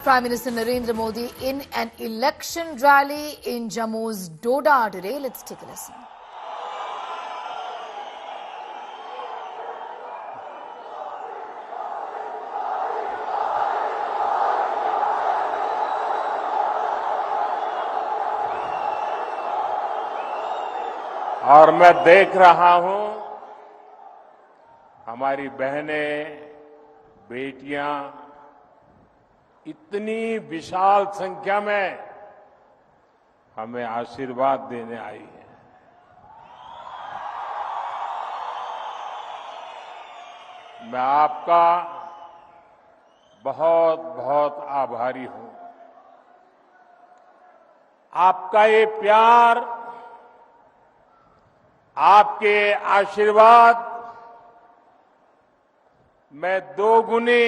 Prime Minister Narendra Modi in an election rally in Jammu's Doda today. Let's take a listen. और मैं देख रहा हूं हमारी बहनें, बेटियां इतनी विशाल संख्या में हमें आशीर्वाद देने आई है। मैं आपका बहुत बहुत आभारी हूं। आपका ये प्यार, आपके आशीर्वाद मैं 2 गुनी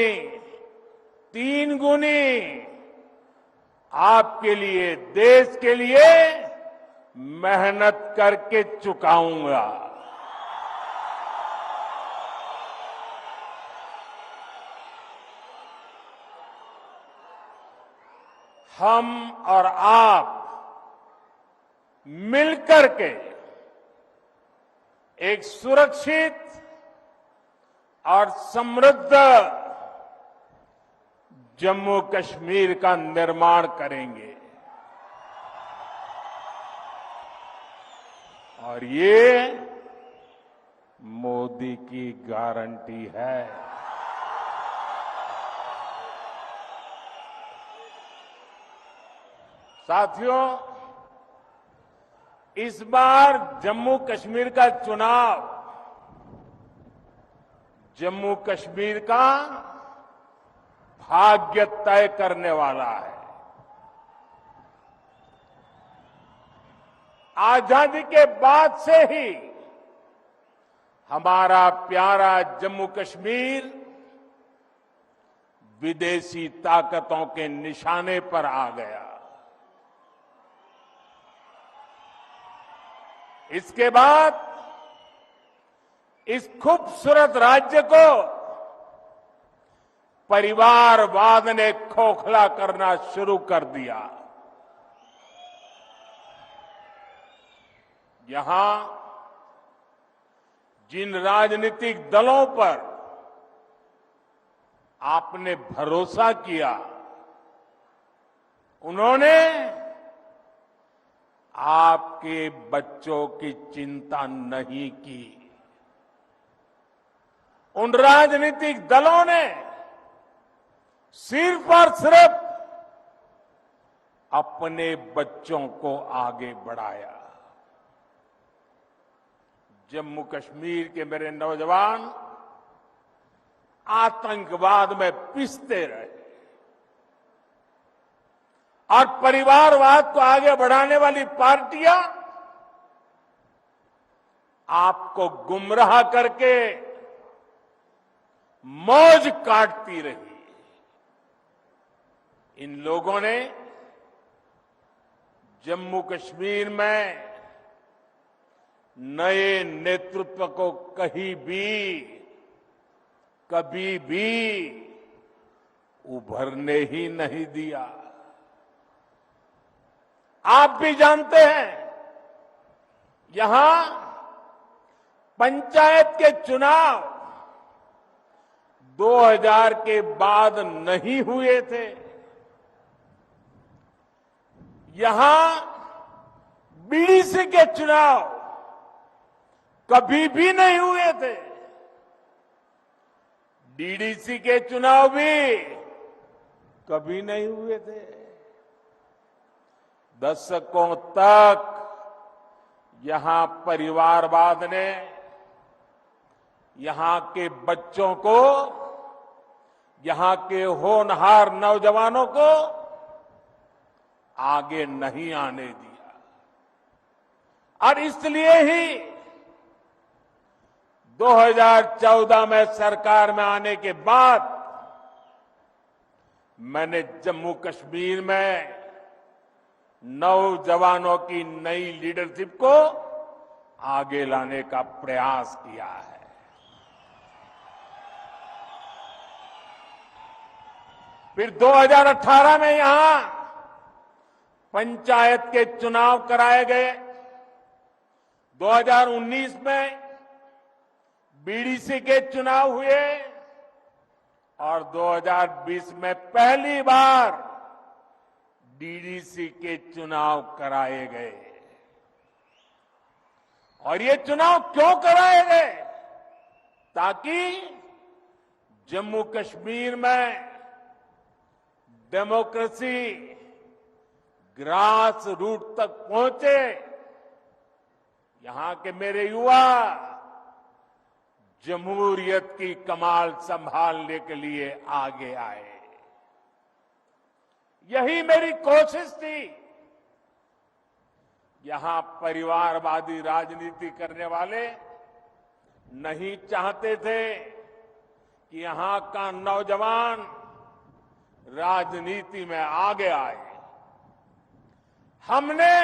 3 गुनी आपके लिए, देश के लिए मेहनत करके चुकाऊंगा। हम और आप मिलकर के एक सुरक्षित और समृद्ध जम्मू कश्मीर का निर्माण करेंगे। और ये मोदी की गारंटी है। साथियों, इस बार जम्मू कश्मीर का चुनाव जम्मू कश्मीर का भाग्य तय करने वाला है। आजादी के बाद से ही हमारा प्यारा जम्मू कश्मीर विदेशी ताकतों के निशाने पर आ गया। इसके बाद इस खूबसूरत राज्य को परिवारवाद ने खोखला करना शुरू कर दिया। यहां जिन राजनीतिक दलों पर आपने भरोसा किया, उन्होंने आपके बच्चों की चिंता नहीं की। उन राजनीतिक दलों ने सिर्फ और सिर्फ अपने बच्चों को आगे बढ़ाया। जम्मू कश्मीर के मेरे नौजवान आतंकवाद में पिसते रहे और परिवारवाद को आगे बढ़ाने वाली पार्टियां आपको गुमराह करके मौज काटती रही। इन लोगों ने जम्मू कश्मीर में नए नेतृत्व को कभी भी उभरने ही नहीं दिया। आप भी जानते हैं, यहां पंचायत के चुनाव 2000 के बाद नहीं हुए थे। यहां बीडीसी के चुनाव कभी भी नहीं हुए थे। डीडीसी के चुनाव भी कभी नहीं हुए थे। दशकों तक यहां परिवारवाद ने यहां के बच्चों को, यहां के होनहार नौजवानों को आगे नहीं आने दिया। और इसलिए ही 2014 में सरकार में आने के बाद मैंने जम्मू कश्मीर में नौजवानों की नई लीडरशिप को आगे लाने का प्रयास किया है। फिर 2018 में यहां पंचायत के चुनाव कराए गए। 2019 में बीडीसी के चुनाव हुए और 2020 में पहली बार डीडीसी के चुनाव कराए गए। और ये चुनाव क्यों कराए गए? ताकि जम्मू कश्मीर में डेमोक्रेसी ग्रास रूट तक पहुंचे। यहां के मेरे युवा जमहूरियत की कमाल संभालने के लिए आगे आए। यही मेरी कोशिश थी। यहां परिवारवादी राजनीति करने वाले नहीं चाहते थे कि यहां का नौजवान राजनीति में आगे आए। हमने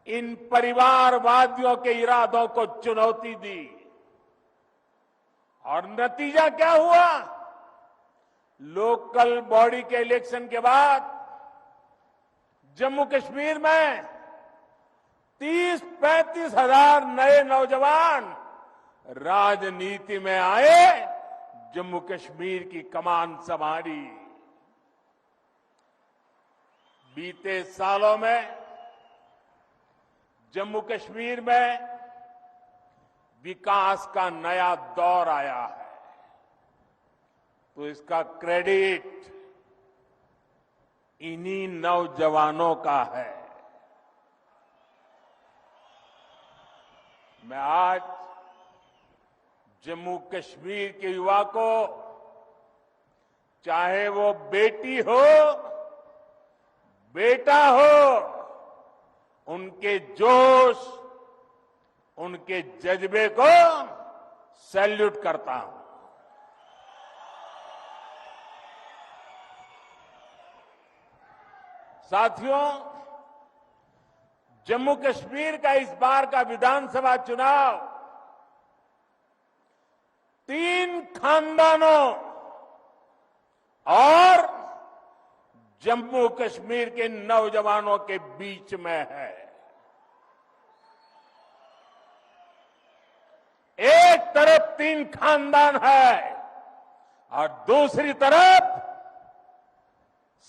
इन परिवारवादियों के इरादों को चुनौती दी और नतीजा क्या हुआ? लोकल बॉडी के इलेक्शन के बाद जम्मू कश्मीर में 30-35 हजार नए नौजवान राजनीति में आए, जम्मू कश्मीर की कमान संभाली। बीते सालों में जम्मू कश्मीर में विकास का नया दौर आया है, तो इसका क्रेडिट इन्हीं नौजवानों का है। मैं आज जम्मू कश्मीर के युवा को, चाहे वो बेटी हो बेटा हो, उनके जोश, उनके जज्बे को सैल्यूट करता हूं। साथियों, जम्मू कश्मीर का इस बार का विधानसभा चुनाव 3 खानदानों और जम्मू कश्मीर के नौजवानों के बीच में है। एक तरफ 3 खानदान है और दूसरी तरफ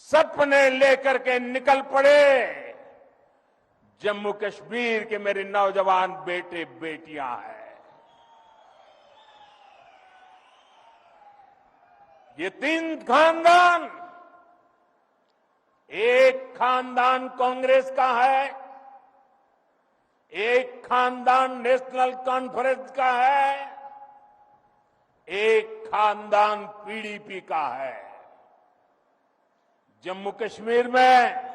सपने लेकर के निकल पड़े जम्मू कश्मीर के मेरे नौजवान बेटे बेटियां हैं। ये 3 खानदान, एक खानदान कांग्रेस का है, एक खानदान नेशनल कॉन्फ्रेंस का है, एक खानदान पीडीपी का है। जम्मू कश्मीर में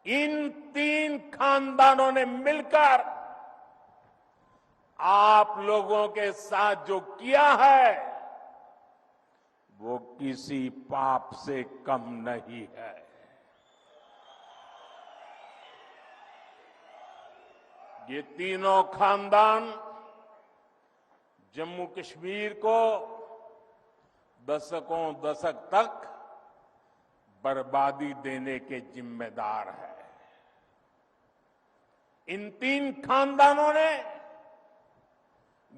इन 3 खानदानों ने मिलकर आप लोगों के साथ जो किया है वो किसी पाप से कम नहीं है। ये तीनों खानदान जम्मू कश्मीर को दशक तक बर्बादी देने के जिम्मेदार है। इन 3 खानदानों ने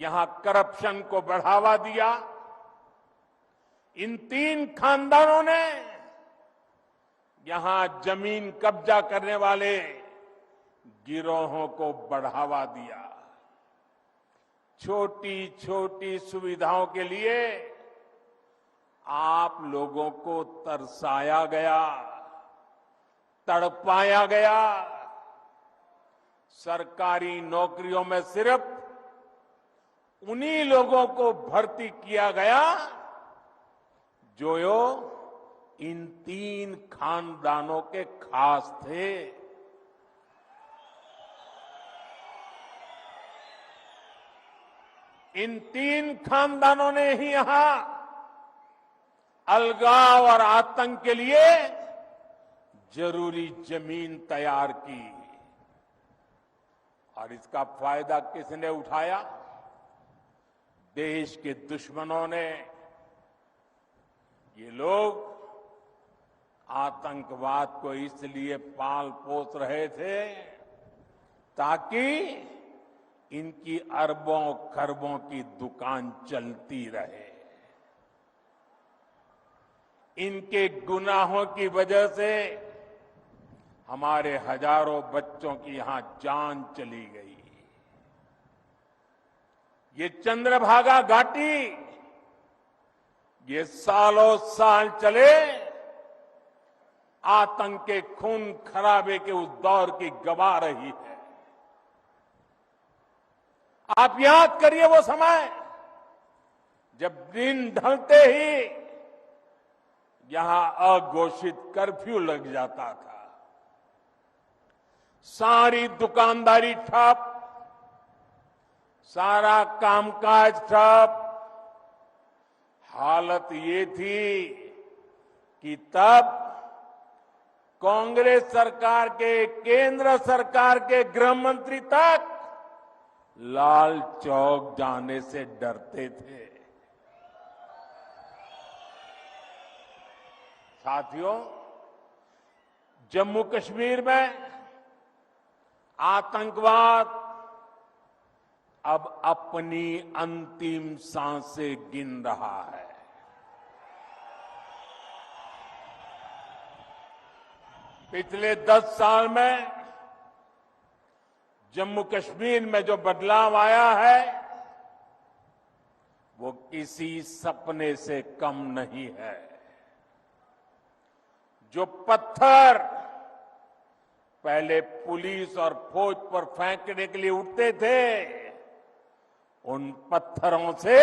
यहां करप्शन को बढ़ावा दिया। इन 3 खानदानों ने यहां जमीन कब्जा करने वाले गिरोहों को बढ़ावा दिया। छोटी छोटी सुविधाओं के लिए आप लोगों को तरसाया गया, तड़पाया गया। सरकारी नौकरियों में सिर्फ उन्हीं लोगों को भर्ती किया गया जो इन 3 खानदानों के खास थे। इन 3 खानदानों ने ही यहां अलगाव और आतंक के लिए जरूरी जमीन तैयार की और इसका फायदा किसने उठाया? देश के दुश्मनों ने। ये लोग आतंकवाद को इसलिए पाल पोस रहे थे ताकि इनकी अरबों खरबों की दुकान चलती रहे। इनके गुनाहों की वजह से हमारे हजारों बच्चों की यहां जान चली गई। ये चंद्रभागा घाटी ये सालों साल चले आतंक के खून खराबे के उस दौर की गवाह रही है। आप याद करिए वो समय जब दिन ढलते ही यहां अघोषित कर्फ्यू लग जाता था, सारी दुकानदारी ठप, सारा कामकाज ठप। हालत ये थी कि तब कांग्रेस सरकार के, केंद्र सरकार के गृह मंत्री तक लाल चौक जाने से डरते थे। साथियों, जम्मू कश्मीर में आतंकवाद अब अपनी अंतिम सांसें गिन रहा है। पिछले 10 साल में जम्मू कश्मीर में जो बदलाव आया है वो किसी सपने से कम नहीं है। जो पत्थर पहले पुलिस और फौज पर फेंकने के लिए उठते थे, उन पत्थरों से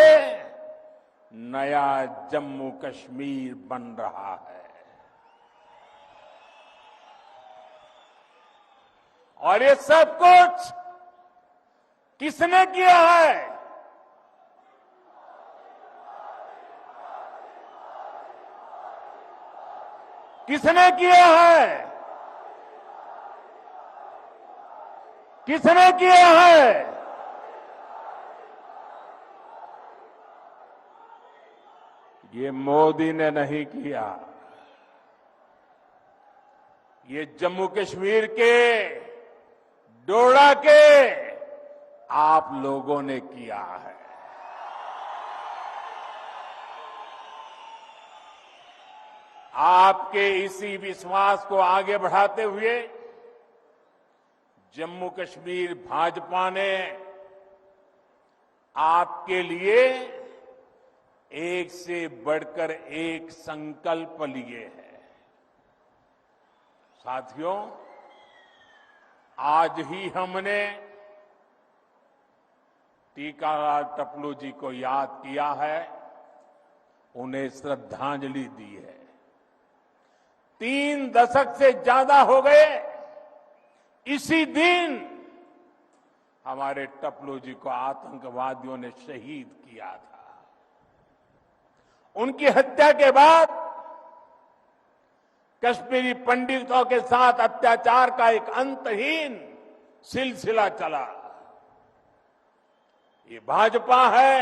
नया जम्मू कश्मीर बन रहा है। और ये सब कुछ किसने किया है? किसने किया है? किसने किया है? ये मोदी ने नहीं किया। ये जम्मू कश्मीर के डोडा के आप लोगों ने किया है। आपके इसी विश्वास को आगे बढ़ाते हुए जम्मू कश्मीर भाजपा ने आपके लिए एक से बढ़कर एक संकल्प लिए हैं। साथियों, आज ही हमने टीकालाल टपलू जी को याद किया है, उन्हें श्रद्धांजलि दी है। 3 दशक से ज्यादा हो गए इसी दिन हमारे टपलू जी को आतंकवादियों ने शहीद किया था। उनकी हत्या के बाद कश्मीरी पंडितों के साथ अत्याचार का एक अंतहीन सिलसिला चला। ये भाजपा है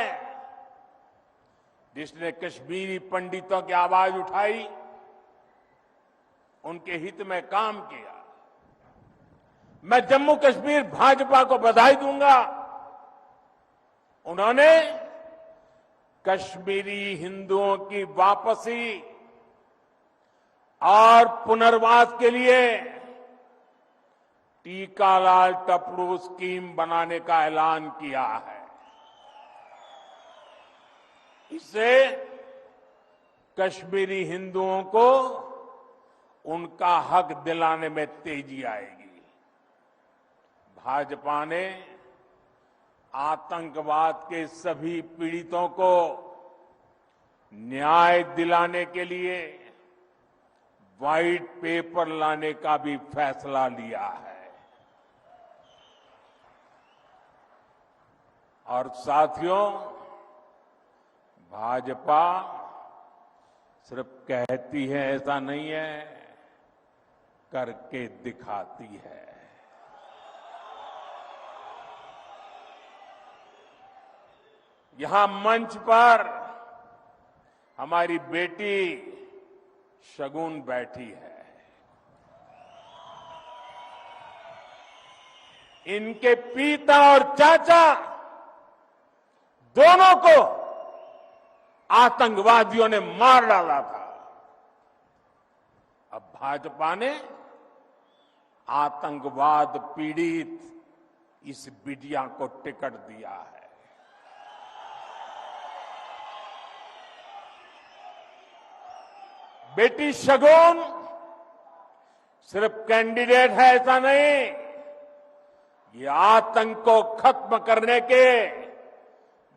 जिसने कश्मीरी पंडितों की आवाज उठाई, उनके हित में काम किया। मैं जम्मू कश्मीर भाजपा को बधाई दूंगा। उन्होंने कश्मीरी हिंदुओं की वापसी और पुनर्वास के लिए टीकालाल टपलू स्कीम बनाने का ऐलान किया है। इससे कश्मीरी हिंदुओं को उनका हक दिलाने में तेजी आएगी। भाजपा ने आतंकवाद के सभी पीड़ितों को न्याय दिलाने के लिए व्हाइट पेपर लाने का भी फैसला लिया है। और साथियों, भाजपा सिर्फ कहती है ऐसा नहीं है, करके दिखाती है। यहां मंच पर हमारी बेटी शगुन बैठी है। इनके पिता और चाचा दोनों को आतंकवादियों ने मार डाला था। अब भाजपा ने आतंकवाद पीड़ित इस बिटिया को टिकट दिया है। बेटी शगुन सिर्फ कैंडिडेट है ऐसा नहीं, ये आतंक को खत्म करने के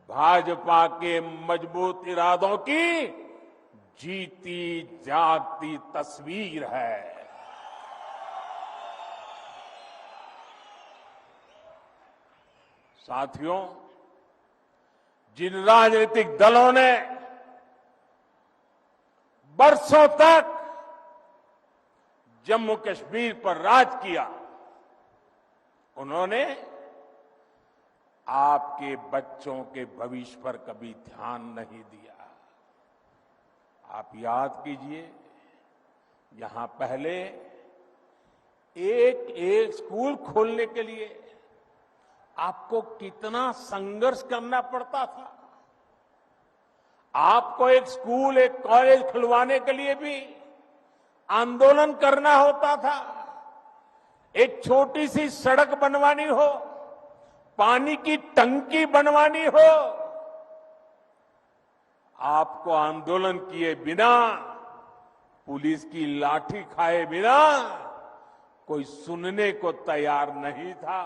भाजपा के मजबूत इरादों की जीती जागती तस्वीर है। साथियों, जिन राजनीतिक दलों ने बरसों तक जम्मू कश्मीर पर राज किया, उन्होंने आपके बच्चों के भविष्य पर कभी ध्यान नहीं दिया। आप याद कीजिए, यहां पहले एक एक स्कूल खोलने के लिए आपको कितना संघर्ष करना पड़ता था। आपको एक स्कूल, एक कॉलेज खुलवाने के लिए भी आंदोलन करना होता था। एक छोटी सी सड़क बनवानी हो, पानी की टंकी बनवानी हो, आपको आंदोलन किए बिना, पुलिस की लाठी खाए बिना कोई सुनने को तैयार नहीं था।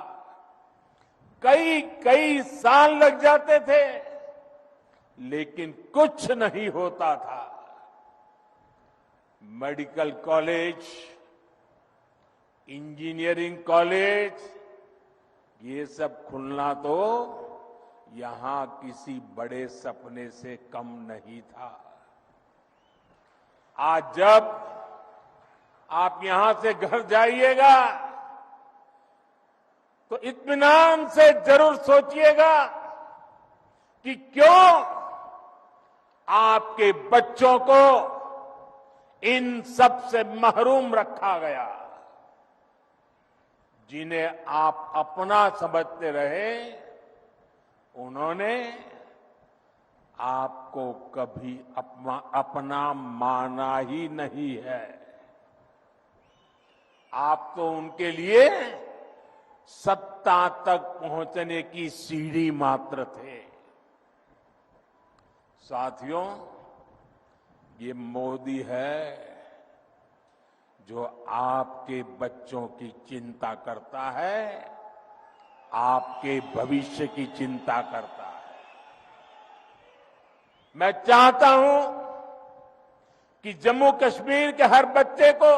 कई कई साल लग जाते थे, लेकिन कुछ नहीं होता था। मेडिकल कॉलेज, इंजीनियरिंग कॉलेज, ये सब खुलना तो यहां किसी बड़े सपने से कम नहीं था। आज जब आप यहां से घर जाइएगा तो इत्मीनान से जरूर सोचिएगा कि क्यों आपके बच्चों को इन सब से महरूम रखा गया। जिन्हें आप अपना समझते रहे, उन्होंने आपको कभी अपना माना ही नहीं है। आप तो उनके लिए सत्ता तक पहुंचने की सीढ़ी मात्र थे। साथियों, ये मोदी है जो आपके बच्चों की चिंता करता है, आपके भविष्य की चिंता करता है। मैं चाहता हूं कि जम्मू कश्मीर के हर बच्चे को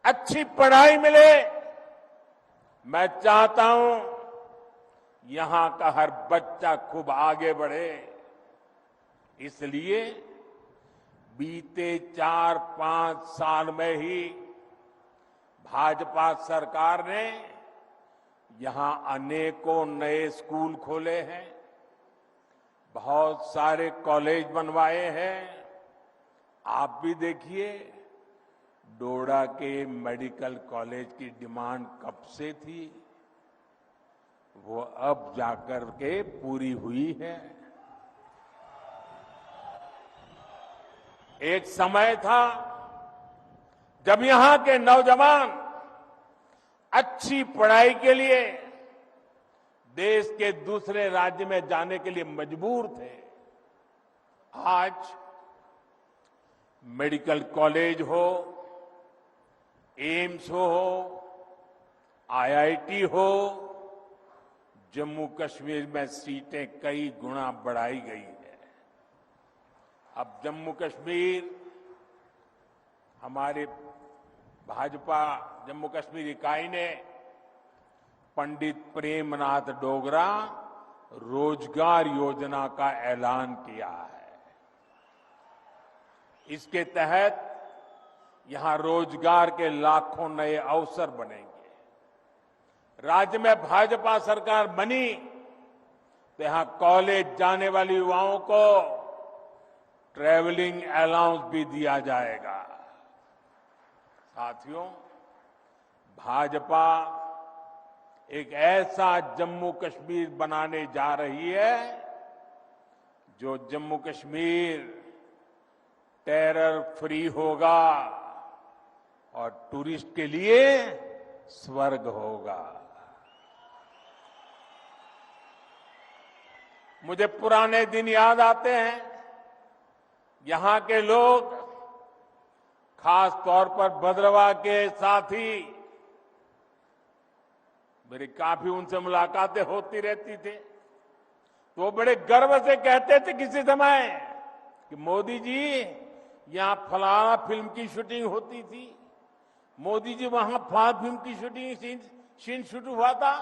अच्छी पढ़ाई मिले। मैं चाहता हूं यहां का हर बच्चा खूब आगे बढ़े। इसलिए बीते 4-5 साल में ही भाजपा सरकार ने यहां अनेकों नए स्कूल खोले हैं, बहुत सारे कॉलेज बनवाए हैं। आप भी देखिए, डोडा के मेडिकल कॉलेज की डिमांड कब से थी, वो अब जाकर के पूरी हुई है। एक समय था जब यहां के नौजवान अच्छी पढ़ाई के लिए देश के दूसरे राज्य में जाने के लिए मजबूर थे। आज मेडिकल कॉलेज हो, एम्स हो, आईआईटी हो, जम्मू कश्मीर में सीटें कई गुना बढ़ाई गई है। अब जम्मू कश्मीर, हमारे भाजपा जम्मू कश्मीर इकाई ने पंडित प्रेमनाथ डोगरा रोजगार योजना का ऐलान किया है। इसके तहत यहां रोजगार के लाखों नए अवसर बनेंगे। राज्य में भाजपा सरकार बनी तो यहां कॉलेज जाने वाले युवाओं को ट्रैवलिंग अलाउंस भी दिया जाएगा। साथियों, भाजपा एक ऐसा जम्मू कश्मीर बनाने जा रही है जो जम्मू कश्मीर टेरर फ्री होगा और टूरिस्ट के लिए स्वर्ग होगा। मुझे पुराने दिन याद आते हैं। यहां के लोग, खास तौर पर भद्रवाह के साथी, मेरी काफी उनसे मुलाकातें होती रहती थी, तो वो बड़े गर्व से कहते थे किसी समय कि मोदी जी यहां फलाना फिल्म की शूटिंग होती थी, मोदी जी वहां फलाना फिल्म की शूटिंग सीन शुरू हुआ था।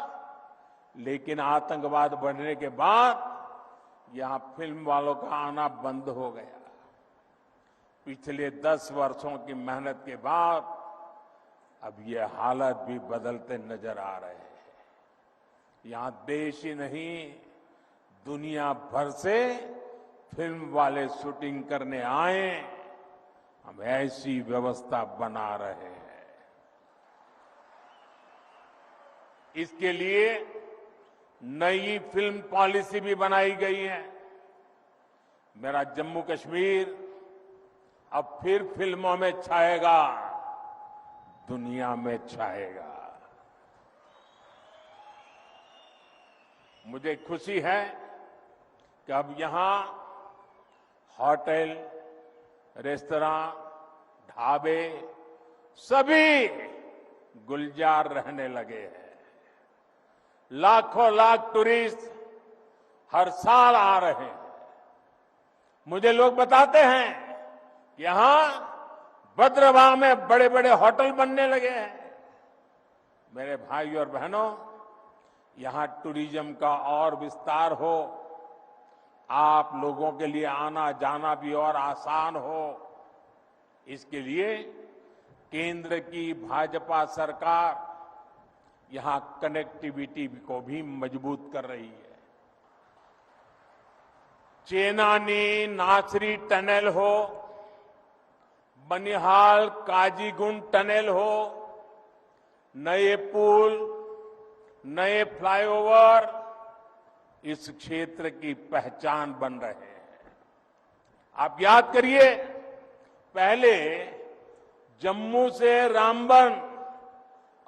लेकिन आतंकवाद बढ़ने के बाद यहां फिल्म वालों का आना बंद हो गया। पिछले 10 वर्षों की मेहनत के बाद अब ये हालत भी बदलते नजर आ रहे हैं। यहां देश ही नहीं, दुनिया भर से फिल्म वाले शूटिंग करने आए। हम ऐसी व्यवस्था बना रहे हैं। इसके लिए नई फिल्म पॉलिसी भी बनाई गई है। मेरा जम्मू कश्मीर अब फिर फिल्मों में छाएगा, दुनिया में छाएगा। मुझे खुशी है कि अब यहां होटल, रेस्तरां, ढाबे सभी गुलजार रहने लगे हैं। लाखों लाख टूरिस्ट हर साल आ रहे हैं। मुझे लोग बताते हैं यहां भद्रवाह में बड़े बड़े होटल बनने लगे हैं। मेरे भाई और बहनों, यहां टूरिज्म का और विस्तार हो, आप लोगों के लिए आना जाना भी और आसान हो, इसके लिए केंद्र की भाजपा सरकार यहां कनेक्टिविटी को भी मजबूत कर रही है। चेनानी नासरी टनल हो, बनिहाल काजीगुंड टनल हो, नए पुल, नए फ्लाईओवर इस क्षेत्र की पहचान बन रहे हैं। आप याद करिए, पहले जम्मू से रामबन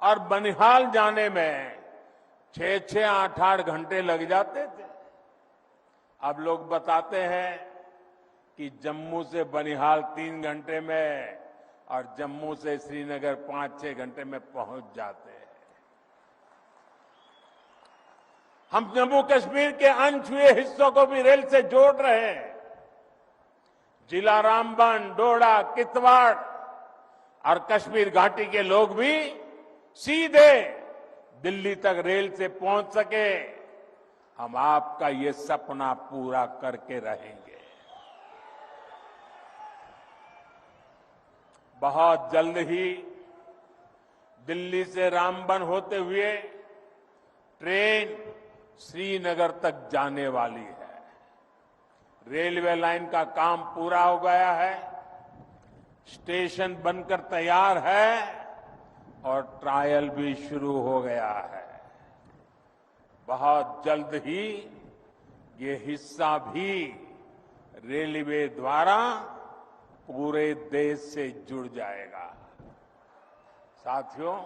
और बनिहाल जाने में 6-6, 8-8 घंटे लग जाते थे। अब लोग बताते हैं कि जम्मू से बनिहाल 3 घंटे में और जम्मू से श्रीनगर 5-6 घंटे में पहुंच जाते हैं। हम जम्मू कश्मीर के अनछुए हिस्सों को भी रेल से जोड़ रहे हैं। जिला रामबन, डोडा, किश्तवाड़ और कश्मीर घाटी के लोग भी सीधे दिल्ली तक रेल से पहुंच सके। हम आपका ये सपना पूरा करके रहेंगे। बहुत जल्द ही दिल्ली से रामबन होते हुए ट्रेन श्रीनगर तक जाने वाली है। रेलवे लाइन का काम पूरा हो गया है, स्टेशन बनकर तैयार है और ट्रायल भी शुरू हो गया है। बहुत जल्द ही ये हिस्सा भी रेलवे द्वारा पूरे देश से जुड़ जाएगा। साथियों,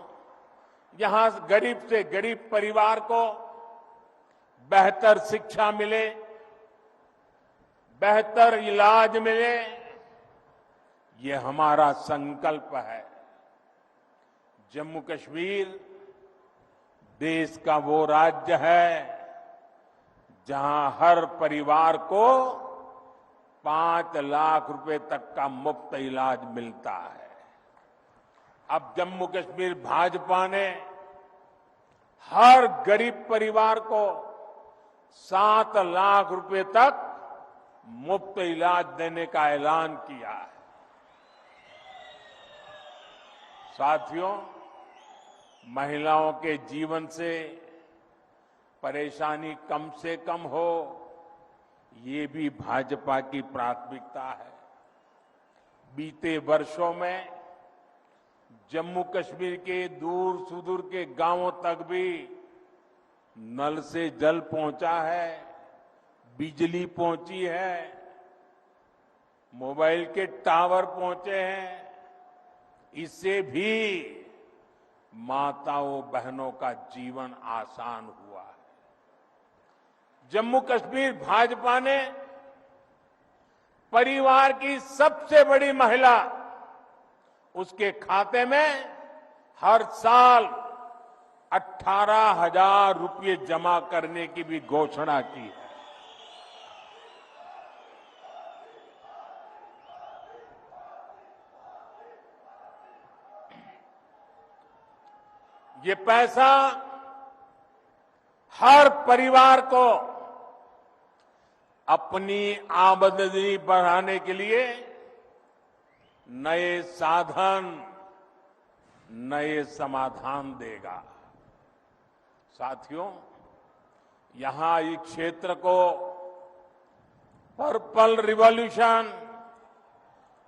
यहां गरीब से गरीब परिवार को बेहतर शिक्षा मिले, बेहतर इलाज मिले, ये हमारा संकल्प है। जम्मू कश्मीर देश का वो राज्य है जहां हर परिवार को 5 लाख रुपए तक का मुफ्त इलाज मिलता है। अब जम्मू कश्मीर भाजपा ने हर गरीब परिवार को 7 लाख रुपए तक मुफ्त इलाज देने का ऐलान किया है। साथियों, महिलाओं के जीवन से परेशानी कम से कम हो, ये भी भाजपा की प्राथमिकता है। बीते वर्षों में जम्मू कश्मीर के दूर सुदूर के गांवों तक भी नल से जल पहुंचा है, बिजली पहुंची है, मोबाइल के टावर पहुंचे हैं। इससे भी माताओं बहनों का जीवन आसान हुआ है। जम्मू कश्मीर भाजपा ने परिवार की सबसे बड़ी महिला, उसके खाते में हर साल 18,000 रुपये जमा करने की भी घोषणा की है। ये पैसा हर परिवार को अपनी आमदनी बढ़ाने के लिए नए साधन, नए समाधान देगा। साथियों, यहां इस क्षेत्र को पर्पल रिवॉल्यूशन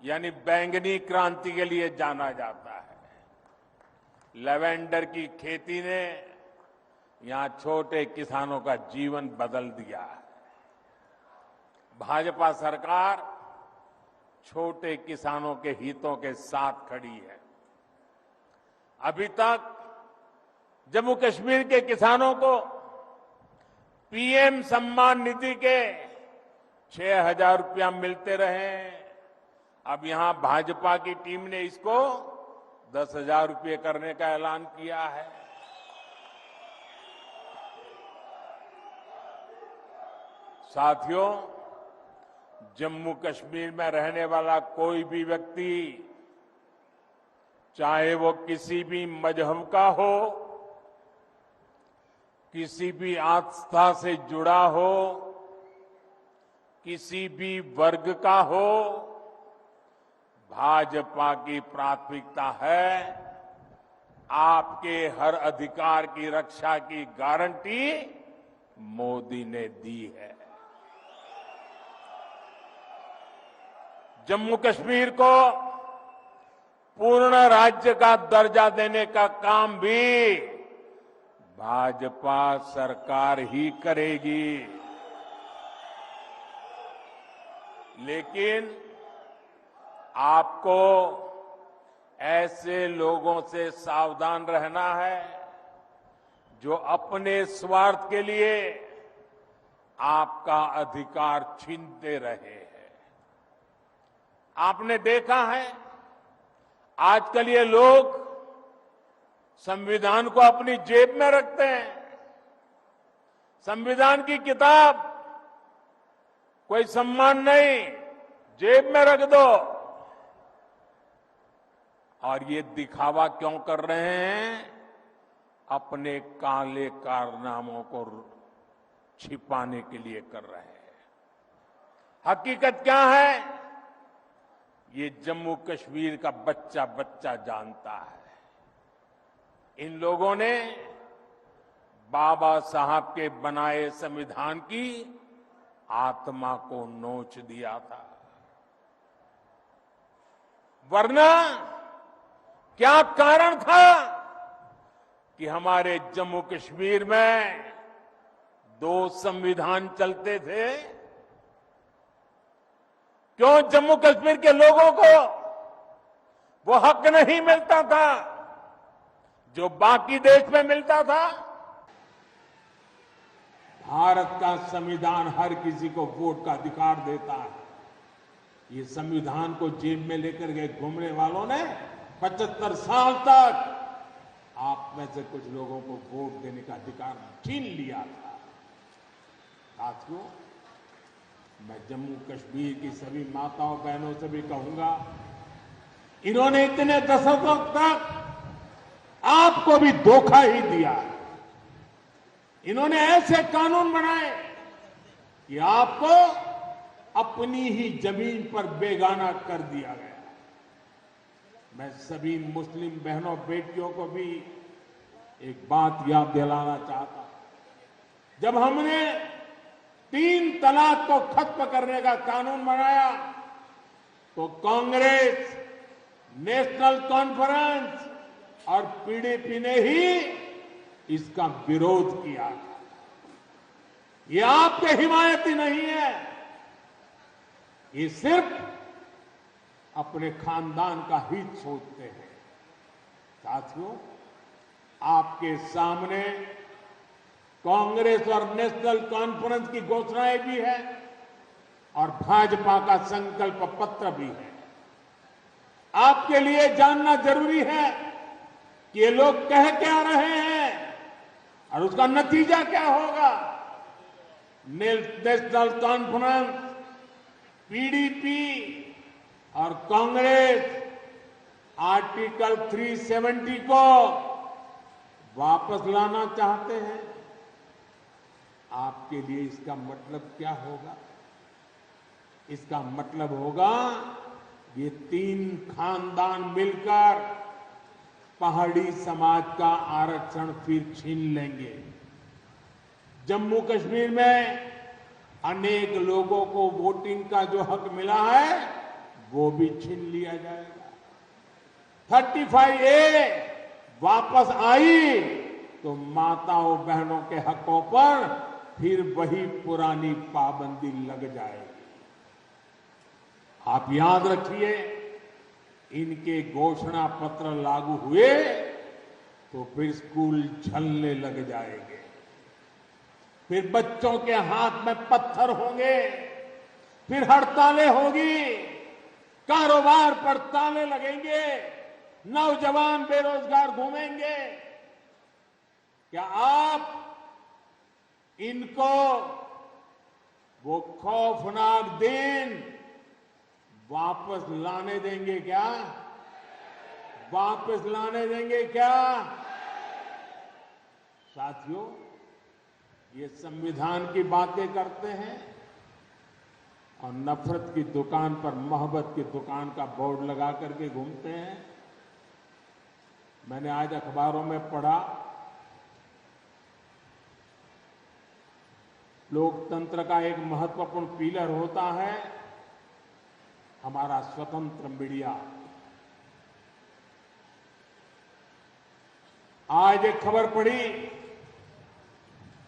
यानी बैंगनी क्रांति के लिए जाना जाता है। लेवेंडर की खेती ने यहां छोटे किसानों का जीवन बदल दिया है। भाजपा सरकार छोटे किसानों के हितों के साथ खड़ी है। अभी तक जम्मू कश्मीर के किसानों को पीएम सम्मान निधि के 6,000 रुपया मिलते रहे। अब यहां भाजपा की टीम ने इसको 10,000 रुपये करने का ऐलान किया है। साथियों, जम्मू कश्मीर में रहने वाला कोई भी व्यक्ति, चाहे वो किसी भी मजहब का हो, किसी भी आस्था से जुड़ा हो, किसी भी वर्ग का हो, भाजपा की प्राथमिकता है आपके हर अधिकार की रक्षा की गारंटी मोदी ने दी है। जम्मू कश्मीर को पूर्ण राज्य का दर्जा देने का काम भी भाजपा सरकार ही करेगी। लेकिन आपको ऐसे लोगों से सावधान रहना है जो अपने स्वार्थ के लिए आपका अधिकार छीनते रहे हैं। आपने देखा है आजकल ये लोग संविधान को अपनी जेब में रखते हैं। संविधान की किताब कोई सम्मान नहीं, जेब में रख दो। और ये दिखावा क्यों कर रहे हैं? अपने काले कारनामों को छिपाने के लिए कर रहे हैं। हकीकत क्या है? ये जम्मू कश्मीर का बच्चा बच्चा जानता है। इन लोगों ने बाबा साहब के बनाए संविधान की आत्मा को नोच दिया था। वरना क्या कारण था कि हमारे जम्मू कश्मीर में 2 संविधान चलते थे? क्यों जम्मू कश्मीर के लोगों को वो हक नहीं मिलता था जो बाकी देश में मिलता था? भारत का संविधान हर किसी को वोट का अधिकार देता है। ये संविधान को जेब में लेकर के घूमने वालों ने 75 साल तक आप में से कुछ लोगों को वोट देने का अधिकार छीन लिया था। साथियों, मैं जम्मू कश्मीर की सभी माताओं बहनों से भी कहूंगा, इन्होंने इतने दशकों तक आपको भी धोखा ही दिया। इन्होंने ऐसे कानून बनाए कि आपको अपनी ही जमीन पर बेगाना कर दिया गया। मैं सभी मुस्लिम बहनों बेटियों को भी एक बात याद दिलाना चाहता हूं। जब हमने 3 तलाक को खत्म करने का कानून बनाया तो कांग्रेस, नेशनल कॉन्फ्रेंस और पीडीपी ने ही इसका विरोध किया था। ये आपके हिमायती नहीं है, ये सिर्फ अपने खानदान का हित सोचते हैं। साथियों, आपके सामने कांग्रेस और नेशनल कॉन्फ्रेंस की घोषणाएं भी है और भाजपा का संकल्प पत्र भी है। आपके लिए जानना जरूरी है कि ये लोग कह क्या रहे हैं और उसका नतीजा क्या होगा। नेशनल कॉन्फ्रेंस, पीडीपी और कांग्रेस आर्टिकल 370 को वापस लाना चाहते हैं। आपके लिए इसका मतलब क्या होगा? इसका मतलब होगा ये 3 खानदान मिलकर पहाड़ी समाज का आरक्षण फिर छीन लेंगे। जम्मू कश्मीर में अनेक लोगों को वोटिंग का जो हक मिला है वो भी छीन लिया जाएगा। 35A वापस आई तो माताओं बहनों के हकों पर फिर वही पुरानी पाबंदी लग जाएगी। आप याद रखिए, इनके घोषणा पत्र लागू हुए तो फिर स्कूल चलने लग जाएंगे, फिर बच्चों के हाथ में पत्थर होंगे, फिर हड़तालें होगी, कारोबार पर ताले लगेंगे, नौजवान बेरोजगार घूमेंगे। क्या आप इनको वो खौफनाक दिन वापस लाने देंगे क्या? वापस लाने देंगे क्या? साथियों, ये संविधान की बातें करते हैं और नफरत की दुकान पर मोहब्बत की दुकान का बोर्ड लगा करके घूमते हैं। मैंने आज अखबारों में पढ़ा, लोकतंत्र का एक महत्वपूर्ण पिलर होता है हमारा स्वतंत्र मीडिया। आज एक खबर पढ़ी,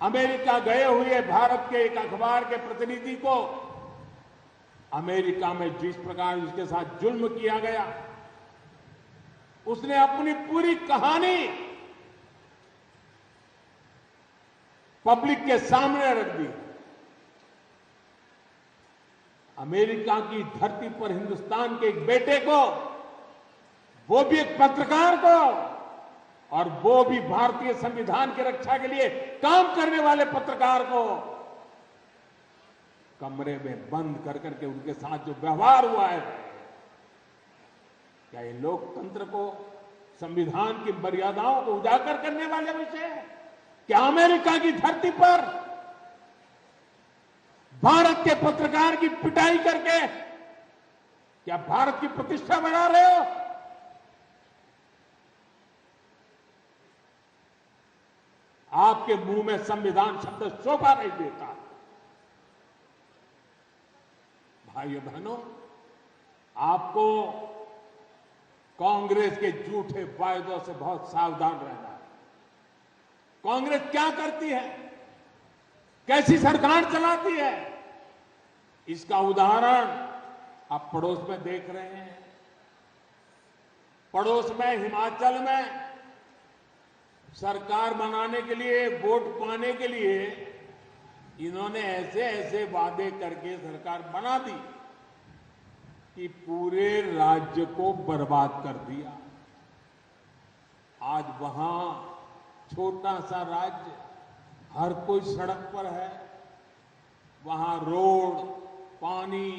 अमेरिका गए हुए भारत के एक अखबार के प्रतिनिधि को अमेरिका में जिस प्रकार उसके साथ जुल्म किया गया, उसने अपनी पूरी कहानी पब्लिक के सामने रख दी। अमेरिका की धरती पर हिंदुस्तान के एक बेटे को, वो भी एक पत्रकार को, और वो भी भारतीय संविधान की रक्षा के लिए काम करने वाले पत्रकार को कमरे में बंद कर करके उनके साथ जो व्यवहार हुआ है, क्या ये लोकतंत्र को, संविधान की मर्यादाओं को उजागर करने वाले विषय है? क्या अमेरिका की धरती पर भारत के पत्रकार की पिटाई करके क्या भारत की प्रतिष्ठा बढ़ा रहे हो? आपके मुंह में संविधान शब्द शोभा नहीं देता। भाइयों बहनों, आपको कांग्रेस के झूठे वायदों से बहुत सावधान रहना है। कांग्रेस क्या करती है, कैसी सरकार चलाती है, इसका उदाहरण आप पड़ोस में देख रहे हैं। पड़ोस में हिमाचल में सरकार बनाने के लिए, वोट पाने के लिए इन्होंने ऐसे ऐसे वादे करके सरकार बना दी कि पूरे राज्य को बर्बाद कर दिया। आज वहां छोटा सा राज्य, हर कोई सड़क पर है, वहां रोड, पानी,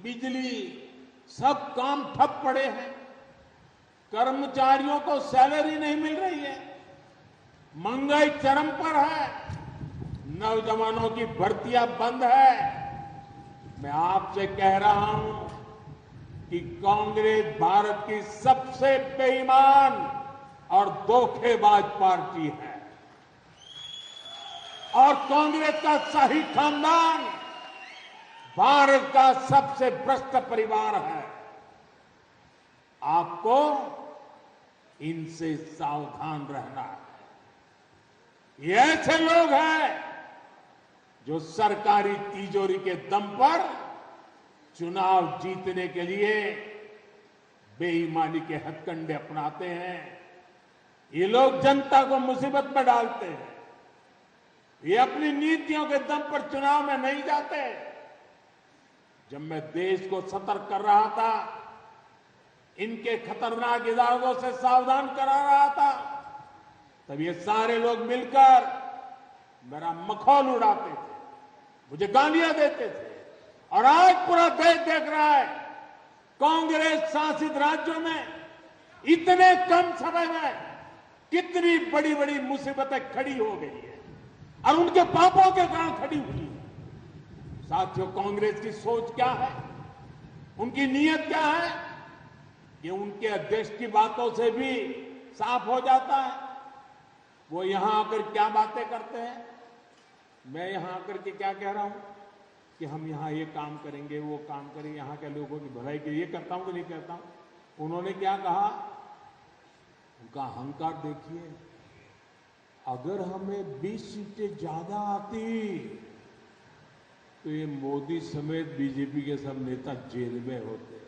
बिजली, सब काम ठप पड़े हैं। कर्मचारियों को सैलरी नहीं मिल रही है, महंगाई चरम पर है, नौजवानों की भर्तियां बंद है। मैं आपसे कह रहा हूं कि कांग्रेस भारत की सबसे बेईमान और धोखेबाज पार्टी है। और कांग्रेस का शाही खानदान भारत का सबसे भ्रष्ट परिवार है। आपको इनसे सावधान रहना है। ये ऐसे लोग हैं जो सरकारी तिजोरी के दम पर चुनाव जीतने के लिए बेईमानी के हथकंडे अपनाते हैं। ये लोग जनता को मुसीबत में डालते हैं। ये अपनी नीतियों के दम पर चुनाव में नहीं जाते। जब मैं देश को सतर्क कर रहा था, इनके खतरनाक इरादों से सावधान करा रहा था, तब ये सारे लोग मिलकर मेरा मखौल उड़ाते थे, मुझे गालियां देते थे। और आज पूरा देश देख रहा है कांग्रेस शासित राज्यों में इतने कम समय में कितनी बड़ी बड़ी मुसीबतें खड़ी हो गई है और उनके पापों के कारण खड़ी हुई है। साथियों, कांग्रेस की सोच क्या है, उनकी नीयत क्या है, ये उनके अध्यक्ष की बातों से भी साफ हो जाता है। वो यहां आकर क्या बातें करते हैं, मैं यहां आकर के क्या कह रहा हूं कि हम यहां ये काम करेंगे, वो काम करेंगे, यहां के लोगों की भलाई के लिए करता हूं कि नहीं करता हूं। उन्होंने क्या कहा, उनका अहंकार देखिए। अगर हमें 20 सीटें ज्यादा आती तो ये मोदी समेत बीजेपी के सब नेता जेल में होते।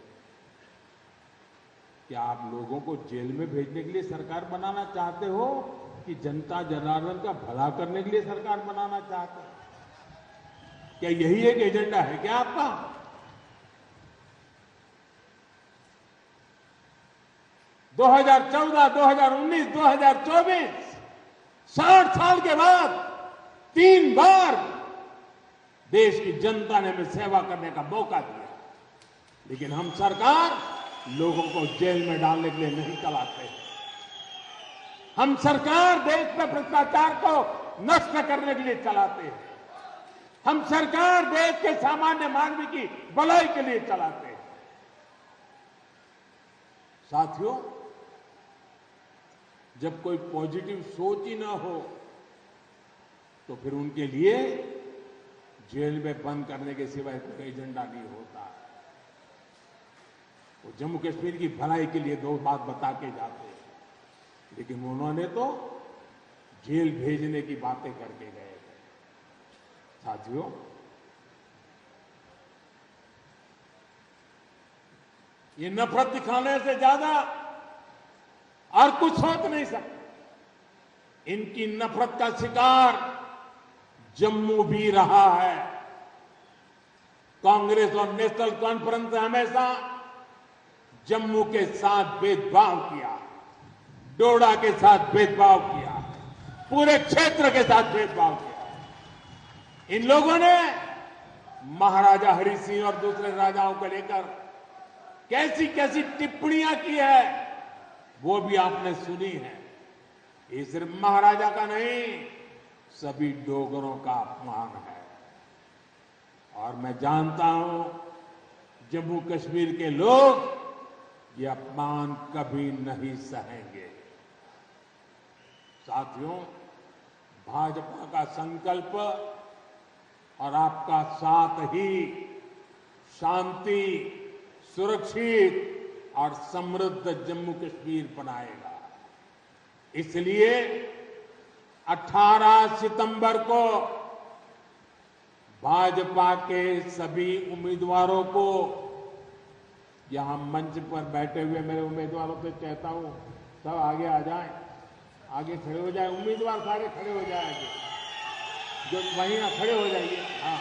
क्या आप लोगों को जेल में भेजने के लिए सरकार बनाना चाहते हो कि जनता जनार्दन का भला करने के लिए सरकार बनाना चाहते हैं? क्या यही एक एजेंडा है क्या आपका? दो 2014, 2019, 2024 60 साल के बाद 3 बार देश की जनता ने हमें सेवा करने का मौका दिया, लेकिन हम सरकार लोगों को जेल में डालने के लिए नहीं चलाते। हम सरकार देश में भ्रष्टाचार को नष्ट करने के लिए चलाते हैं। हम सरकार देश के सामान्य मानवी की भलाई के लिए चलाते हैं। साथियों, जब कोई पॉजिटिव सोच ही ना हो तो फिर उनके लिए जेल में बंद करने के सिवाय कोई एजेंडा नहीं होता। वो जम्मू कश्मीर की भलाई के लिए 2 बात बता के जाते हैं, लेकिन उन्होंने तो जेल भेजने की बातें करके गए। साथियों, ये नफरत दिखाने से ज्यादा और कुछ सोच नहीं सकते। इनकी नफरत का शिकार जम्मू भी रहा है। कांग्रेस और नेशनल कॉन्फ्रेंस ने हमेशा जम्मू के साथ भेदभाव किया, डोडा के साथ भेदभाव किया, पूरे क्षेत्र के साथ भेदभाव किया। इन लोगों ने महाराजा हरि सिंह और दूसरे राजाओं को लेकर कैसी कैसी टिप्पणियां की है, वो भी आपने सुनी है। ये सिर्फ महाराजा का नहीं, सभी डोगरों का अपमान है। और मैं जानता हूं जम्मू कश्मीर के लोग ये अपमान कभी नहीं सहेंगे। साथियों, भाजपा का संकल्प और आपका साथ ही शांति, सुरक्षित और समृद्ध जम्मू कश्मीर बनाएगा। इसलिए 18 सितंबर को भाजपा के सभी उम्मीदवारों को यहां मंच पर बैठे हुए मेरे उम्मीदवारों से कहता हूं, सब आगे आ जाएं, आगे खड़े हो जाए। उम्मीदवार सारे खड़े हो जाएंगे, जो वहीं खड़े हो जाइए। हाँ,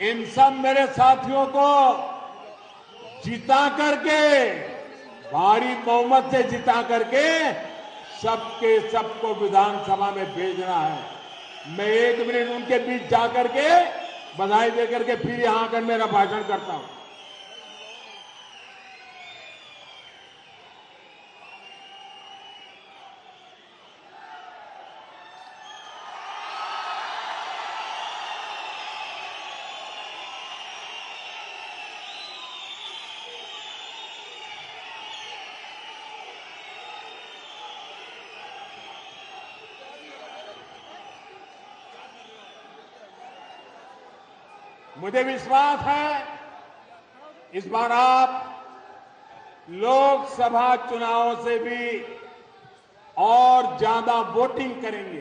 इन सब मेरे साथियों को जिता करके, भारी बहुमत से जिता करके सबके सबको विधानसभा में भेजना है। मैं 1 मिनट उनके बीच जाकर के बधाई देकर के फिर यहां आकर मेरा भाषण करता हूं। मुझे विश्वास है इस बार आप लोकसभा चुनाव से भी और ज्यादा वोटिंग करेंगे,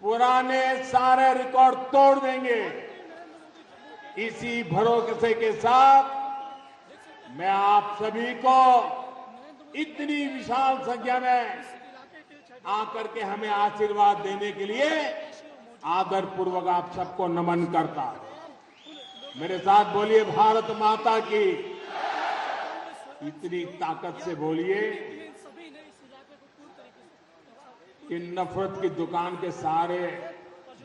पुराने सारे रिकॉर्ड तोड़ देंगे। इसी भरोसे के साथ मैं आप सभी को इतनी विशाल संख्या में आकर के हमें आशीर्वाद देने के लिए आदर पूर्वक आप सबको नमन करता हूं। मेरे साथ बोलिए भारत माता की। इतनी ताकत से बोलिए कि नफरत की दुकान के सारे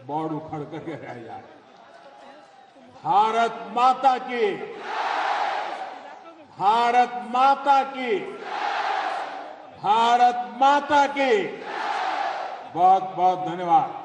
बोर्ड उखड़ करके रह जाए। भारत माता की, भारत माता की, भारत माता की। बहुत बहुत धन्यवाद।